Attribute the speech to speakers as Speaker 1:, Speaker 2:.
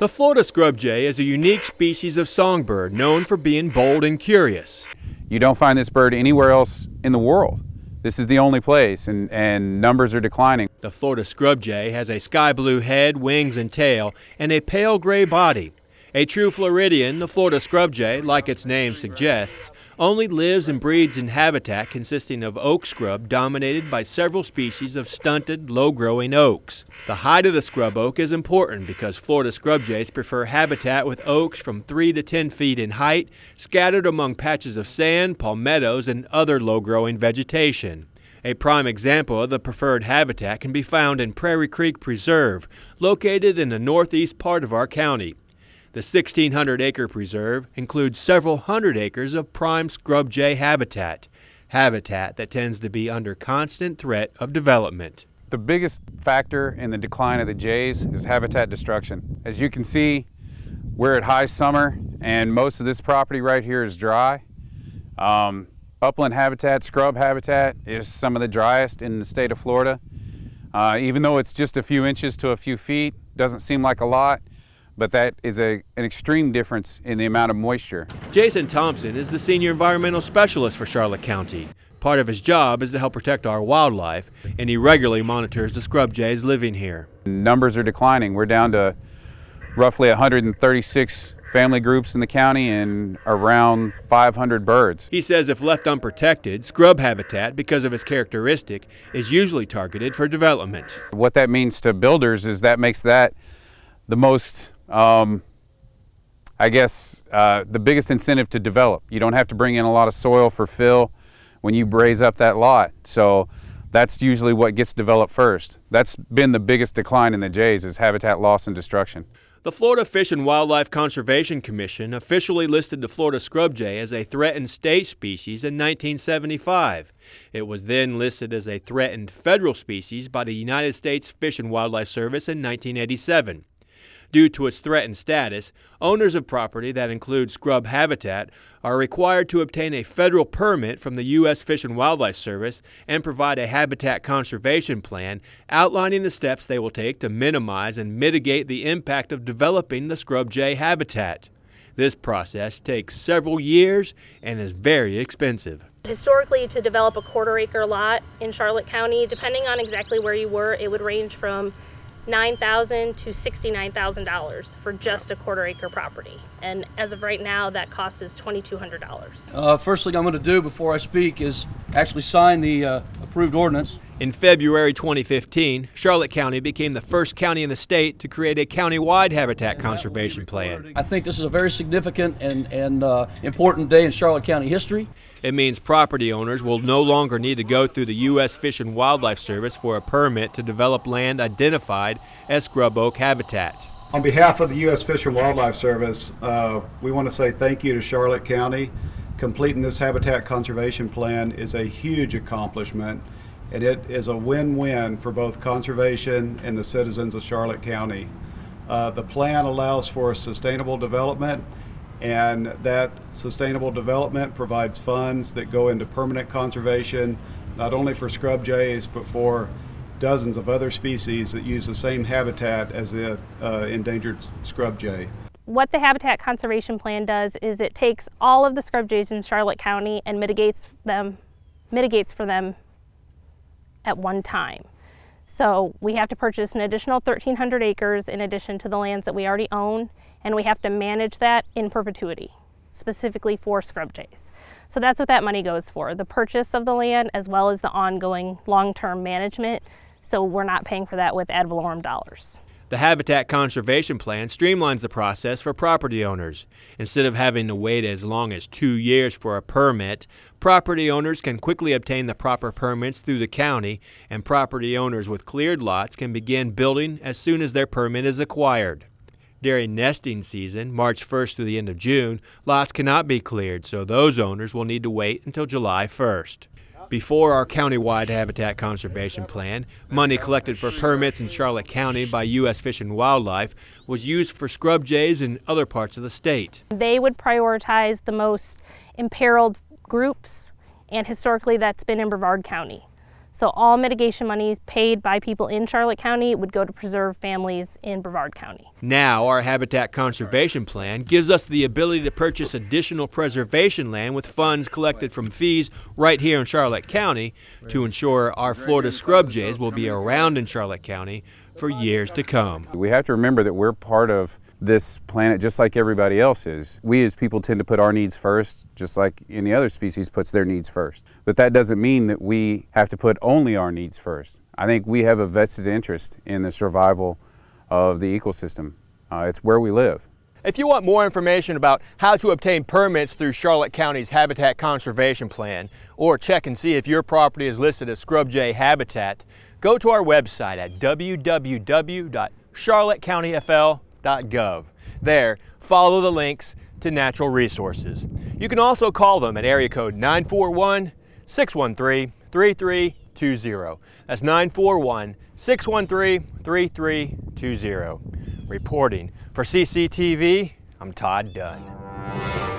Speaker 1: The Florida scrub jay is a unique species of songbird known for being bold and curious.
Speaker 2: You don't find this bird anywhere else in the world. This is the only place, and numbers are declining.
Speaker 1: The Florida scrub jay has a sky blue head, wings, and tail, and a pale gray body. A true Floridian, the Florida scrub jay, like its name suggests, only lives and breeds in habitat consisting of oak scrub dominated by several species of stunted, low-growing oaks. The height of the scrub oak is important because Florida scrub jays prefer habitat with oaks from 3 to 10 feet in height, scattered among patches of sand, palmettos, and other low-growing vegetation. A prime example of the preferred habitat can be found in Prairie Creek Preserve, located in the northeast part of our county. The 1,600-acre preserve includes several hundred acres of prime scrub jay habitat that tends to be under constant threat of development.
Speaker 2: The biggest factor in the decline of the jays is habitat destruction. As you can see, we're at high summer and most of this property right here is dry. Upland habitat, scrub habitat is some of the driest in the state of Florida. Even though it's just a few inches to a few feet, doesn't seem like a lot, but that is an extreme difference in the amount of moisture.
Speaker 1: Jason Thompson is the Senior Environmental Specialist for Charlotte County. Part of his job is to help protect our wildlife, and he regularly monitors the scrub jays living here.
Speaker 2: Numbers are declining. We're down to roughly 136 family groups in the county and around 500 birds.
Speaker 1: He says if left unprotected, scrub habitat, because of its characteristic, is usually targeted for development.
Speaker 2: What that means to builders is that makes that the most, the biggest incentive to develop. You don't have to bring in a lot of soil for fill when you raise up that lot. So that's usually what gets developed first. That's been the biggest decline in the jays, is habitat loss and destruction.
Speaker 1: The Florida Fish and Wildlife Conservation Commission officially listed the Florida scrub jay as a threatened state species in 1975. It was then listed as a threatened federal species by the United States Fish and Wildlife Service in 1987. Due to its threatened status, owners of property that include scrub habitat are required to obtain a federal permit from the U.S. Fish and Wildlife Service and provide a habitat conservation plan outlining the steps they will take to minimize and mitigate the impact of developing the scrub jay habitat. This process takes several years and is very expensive.
Speaker 3: Historically, to develop a quarter-acre lot in Charlotte County, depending on exactly where you were, it would range from $9,000 to $69,000 for just a quarter-acre property. And as of right now, that cost is $2,200.
Speaker 4: First thing I'm going to do before I speak is actually sign the approved ordinance.
Speaker 1: In February 2015, Charlotte County became the first county in the state to create a county-wide habitat conservation plan.
Speaker 4: I think this is a very significant and important day in Charlotte County history.
Speaker 1: It means property owners will no longer need to go through the U.S. Fish and Wildlife Service for a permit to develop land identified as scrub oak habitat.
Speaker 5: On behalf of the U.S. Fish and Wildlife Service, we want to say thank you to Charlotte County. Completing this habitat conservation plan is a huge accomplishment, and it is a win-win for both conservation and the citizens of Charlotte County. The plan allows for sustainable development, and that sustainable development provides funds that go into permanent conservation, not only for scrub jays, but for dozens of other species that use the same habitat as the endangered scrub jay.
Speaker 3: What the Habitat Conservation Plan does is it takes all of the scrub jays in Charlotte County and mitigates for them at one time. So we have to purchase an additional 1,300 acres in addition to the lands that we already own, and we have to manage that in perpetuity, specifically for scrub jays. So that's what that money goes for, the purchase of the land as well as the ongoing long-term management, so we're not paying for that with ad valorem dollars.
Speaker 1: The Habitat Conservation Plan streamlines the process for property owners. Instead of having to wait as long as 2 years for a permit, property owners can quickly obtain the proper permits through the county, and property owners with cleared lots can begin building as soon as their permit is acquired. During nesting season, March 1st through the end of June, lots cannot be cleared, so those owners will need to wait until July 1st. Before our countywide habitat conservation plan, money collected for permits in Charlotte County by U.S. Fish and Wildlife was used for scrub jays in other parts of the state.
Speaker 3: They would prioritize the most imperiled groups, and historically that's been in Brevard County. So all mitigation monies paid by people in Charlotte County would go to preserve families in Brevard County.
Speaker 1: Now, our Habitat Conservation Plan gives us the ability to purchase additional preservation land with funds collected from fees right here in Charlotte County to ensure our Florida scrub jays will be around in Charlotte County for years to come.
Speaker 2: We have to remember that we're part of this planet just like everybody else is. We as people tend to put our needs first, just like any other species puts their needs first. But that doesn't mean that we have to put only our needs first. I think we have a vested interest in the survival of the ecosystem. It's where we live.
Speaker 1: If you want more information about how to obtain permits through Charlotte County's Habitat Conservation Plan, or check and see if your property is listed as scrub jay habitat, go to our website at www.charlottecountyfl.gov. There, follow the links to natural resources. You can also call them at area code 941-613-3320. That's 941-613-3320. Reporting for CCTV, I'm Todd Dunn.